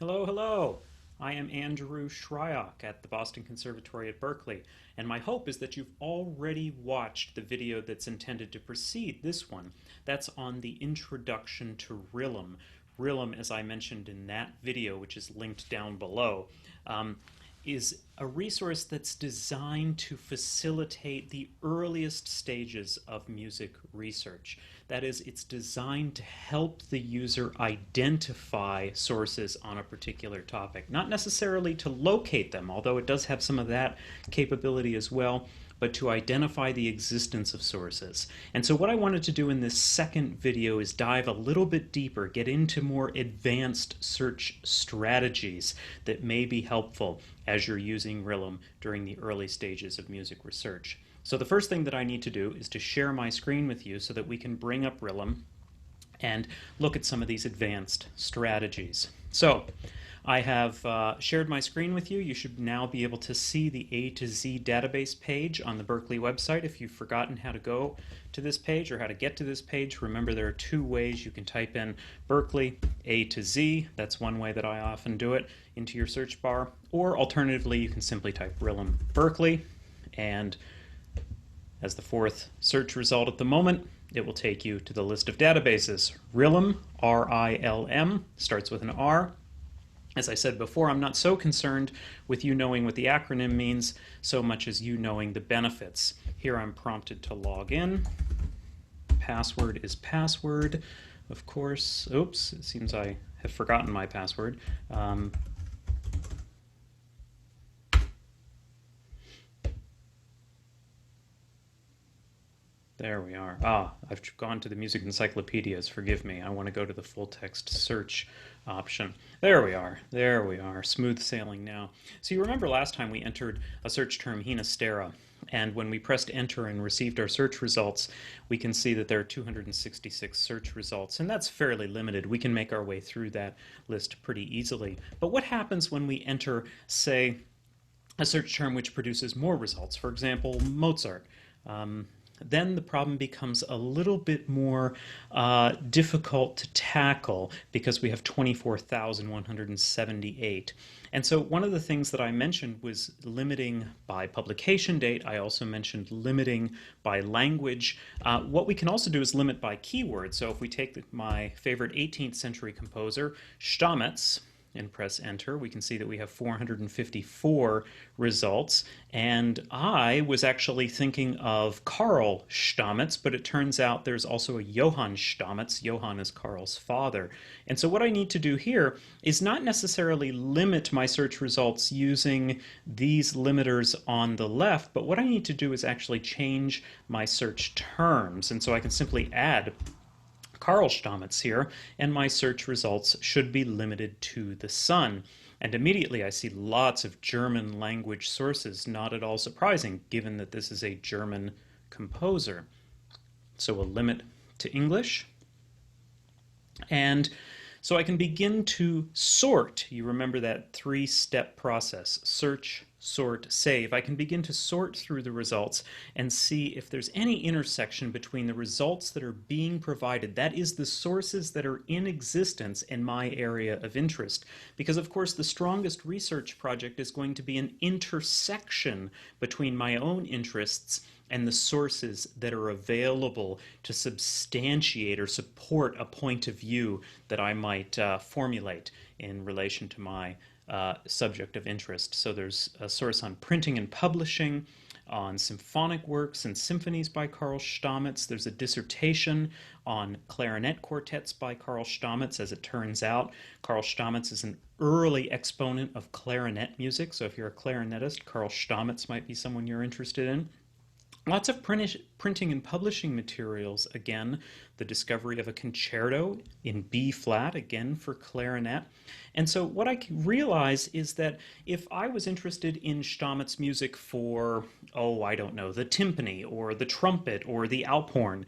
Hello, hello. I am Andrew Shryock at the Boston Conservatory at Berkeley, and my hope is that you've already watched the video that's intended to precede this one. That's on the introduction to RILM. RILM, as I mentioned in that video, which is linked down below, is a resource that's designed to facilitate the earliest stages of music research. That is, it's designed to help the user identify sources on a particular topic. Not necessarily to locate them, although it does have some of that capability as well, but to identify the existence of sources. And so what I wanted to do in this second video is dive a little bit deeper, get into more advanced search strategies that may be helpful as you're using RILM during the early stages of music research. So the first thing that I need to do is to share my screen with you so that we can bring up RILM and look at some of these advanced strategies. So I have shared my screen with you. You should now be able to see the A to Z database page on the Berkeley website. If you've forgotten how to go to this page or how to get to this page, remember there are two ways. You can type in Berkeley A to Z, that's one way that I often do it, into your search bar, or alternatively you can simply type RILM Berkeley, and as the fourth search result at the moment, it will take you to the list of databases. RILM, R-I-L-M, starts with an R. As I said before, I'm not so concerned with you knowing what the acronym means so much as you knowing the benefits. Here I'm prompted to log in. Password is password, of course. Oops, it seems I have forgotten my password. There we are. I've gone to the music encyclopedias. Forgive me. I want to go to the full text search option. There we are. There we are. Smooth sailing now. So you remember last time we entered a search term, Hinastera, and when we pressed enter and received our search results, we can see that there are 266 search results, and that's fairly limited. We can make our way through that list pretty easily. But what happens when we enter, say, a search term which produces more results? For example, Mozart. Then the problem becomes a little bit more difficult to tackle because we have 24,178. And so one of the things that I mentioned was limiting by publication date. I also mentioned limiting by language. What we can also do is limit by keyword. So if we take my favorite 18th century composer, Stamitz, and press enter, we can see that we have 454 results. And I was actually thinking of Karl Stamitz, but it turns out there's also a Johann Stamitz. Johann is Karl's father. And so what I need to do here is not necessarily limit my search results using these limiters on the left, but what I need to do is actually change my search terms. And so I can simply add Karl Stamitz here, and my search results should be limited to the sun. And immediately I see lots of German language sources, not at all surprising given that this is a German composer. So we'll limit to English. And so I can begin to sort. You remember that three-step process: search, sort, save. I can begin to sort through the results and see if there's any intersection between the results that are being provided, that is the sources that are in existence in my area of interest. Because of course the strongest research project is going to be an intersection between my own interests and the sources that are available to substantiate or support a point of view that I might formulate in relation to my subject of interest. So there's a source on printing and publishing, on symphonic works and symphonies by Karl Stamitz. There's a dissertation on clarinet quartets by Karl Stamitz. As it turns out, Karl Stamitz is an early exponent of clarinet music. So if you're a clarinetist, Karl Stamitz might be someone you're interested in. Lots of printing and publishing materials, again, the discovery of a concerto in B flat, again for clarinet. And so what I realize is that if I was interested in Stamitz music for, I don't know, the timpani or the trumpet or the alphorn,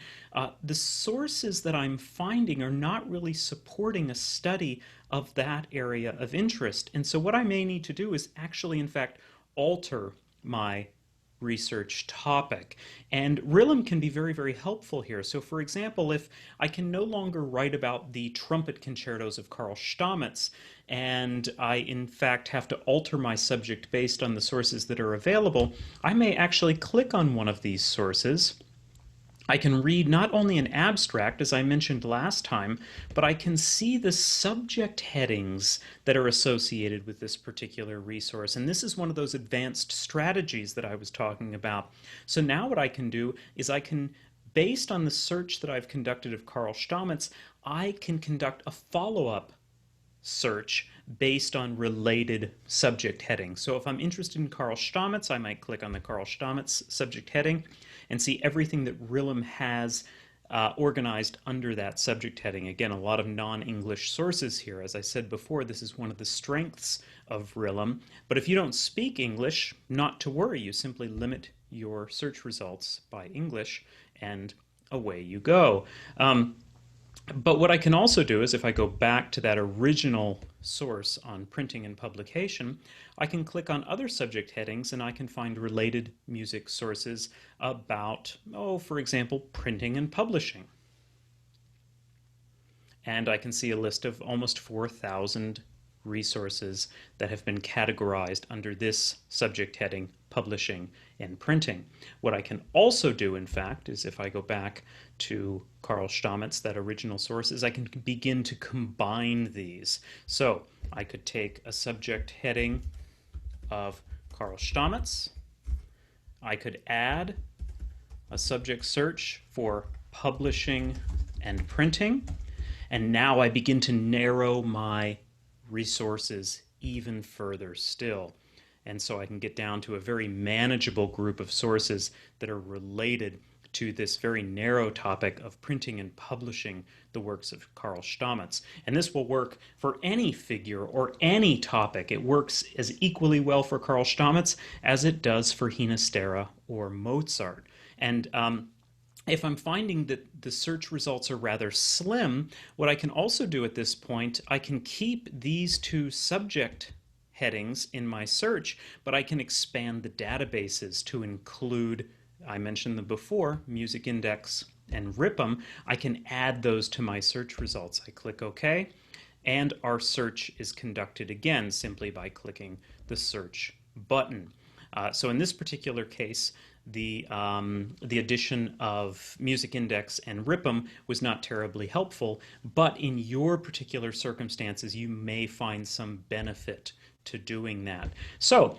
the sources that I'm finding are not really supporting a study of that area of interest. And so what I may need to do is actually, in fact, alter my research topic. And RILM can be very, very helpful here. So for example, if I can no longer write about the trumpet concertos of Karl Stamitz, and I in fact have to alter my subject based on the sources that are available, I may actually click on one of these sources. I can read not only an abstract, as I mentioned last time, but I can see the subject headings that are associated with this particular resource. And this is one of those advanced strategies that I was talking about. So now what I can do is I can, based on the search that I've conducted of Karl Stamitz, I can conduct a follow-up search based on related subject headings. So if I'm interested in Karl Stamitz, I might click on the Karl Stamitz subject heading and see everything that RILM has organized under that subject heading. Again, a lot of non-English sources here. As I said before, this is one of the strengths of RILM. But if you don't speak English, not to worry. You simply limit your search results by English, and away you go. But what I can also do is if I go back to that original source on printing and publication, I can click on other subject headings and I can find related music sources about, for example, printing and publishing. And I can see a list of almost 4,000 resources that have been categorized under this subject heading, publishing and printing. What I can also do, in fact, is if I go back to Karl Stamitz, that original source, is I can begin to combine these. So I could take a subject heading of Karl Stamitz. I could add a subject search for publishing and printing. And now I begin to narrow my resources even further still. And so I can get down to a very manageable group of sources that are related to this very narrow topic of printing and publishing the works of Karl Stamitz. And this will work for any figure or any topic. It works as equally well for Karl Stamitz as it does for Ginastera or Mozart. And if I'm finding that the search results are rather slim, what I can also do at this point, I can keep these two subject headings in my search, but I can expand the databases to include, I mentioned them before, Music Index and RIPM. I can add those to my search results. I click OK, and our search is conducted again simply by clicking the search button. So in this particular case, the addition of Music Index and RIPM was not terribly helpful, but in your particular circumstances, you may find some benefit to doing that. So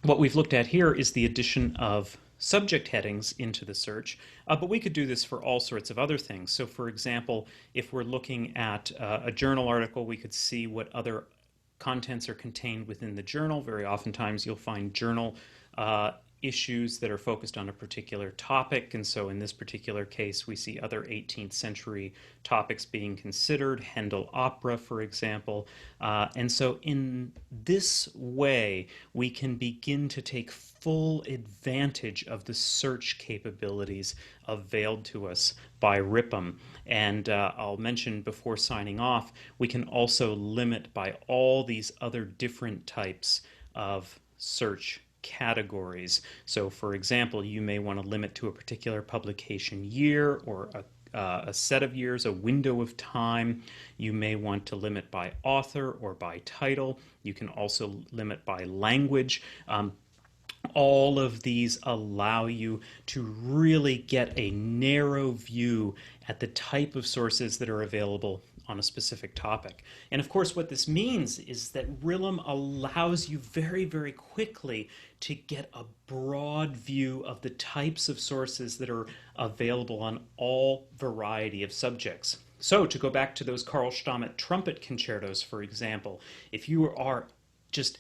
what we've looked at here is the addition of subject headings into the search, but we could do this for all sorts of other things. So for example, if we're looking at a journal article, we could see what other contents are contained within the journal. Very oftentimes you'll find journal issues that are focused on a particular topic, and so in this particular case we see other 18th century topics being considered, Handel opera, for example. And so in this way we can begin to take full advantage of the search capabilities availed to us by RIPM. And I'll mention before signing off, we can also limit by all these other different types of search categories. So for example, you may want to limit to a particular publication year or a set of years, a window of time. You may want to limit by author or by title. You can also limit by language. All of these allow you to really get a narrow view at the type of sources that are available on a specific topic. And of course what this means is that RILM allows you very, very quickly to get a broad view of the types of sources that are available on all variety of subjects. So to go back to those Karl Stamitz trumpet concertos, for example, if you are just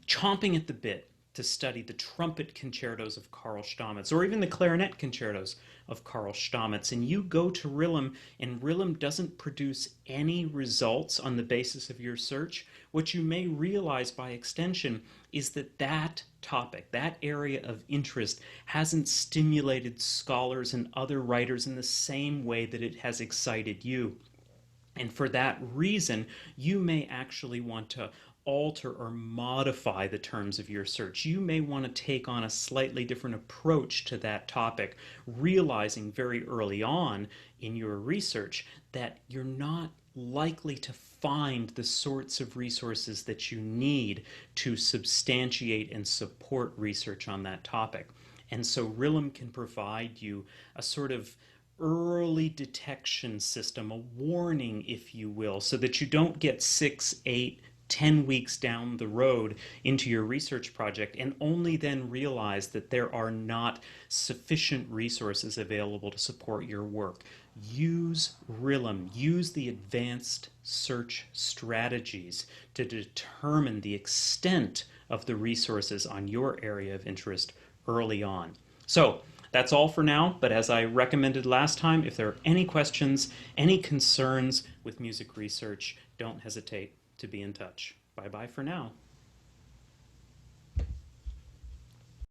chomping at the bit to study the trumpet concertos of Karl Stamitz, or even the clarinet concertos of Karl Stamitz, and you go to RILM, and RILM doesn't produce any results on the basis of your search, what you may realize by extension is that that topic, that area of interest, hasn't stimulated scholars and other writers in the same way that it has excited you. And for that reason, you may actually want to alter or modify the terms of your search. You may want to take on a slightly different approach to that topic, realizing very early on in your research that you're not likely to find the sorts of resources that you need to substantiate and support research on that topic. And so RILM can provide you a sort of early detection system, a warning, if you will, so that you don't get 6, 8, 10 weeks down the road into your research project and only then realize that there are not sufficient resources available to support your work. Use RILM, use the advanced search strategies to determine the extent of the resources on your area of interest early on. So that's all for now, but as I recommended last time, if there are any questions, any concerns with music research, don't hesitate to be in touch. Bye-bye for now.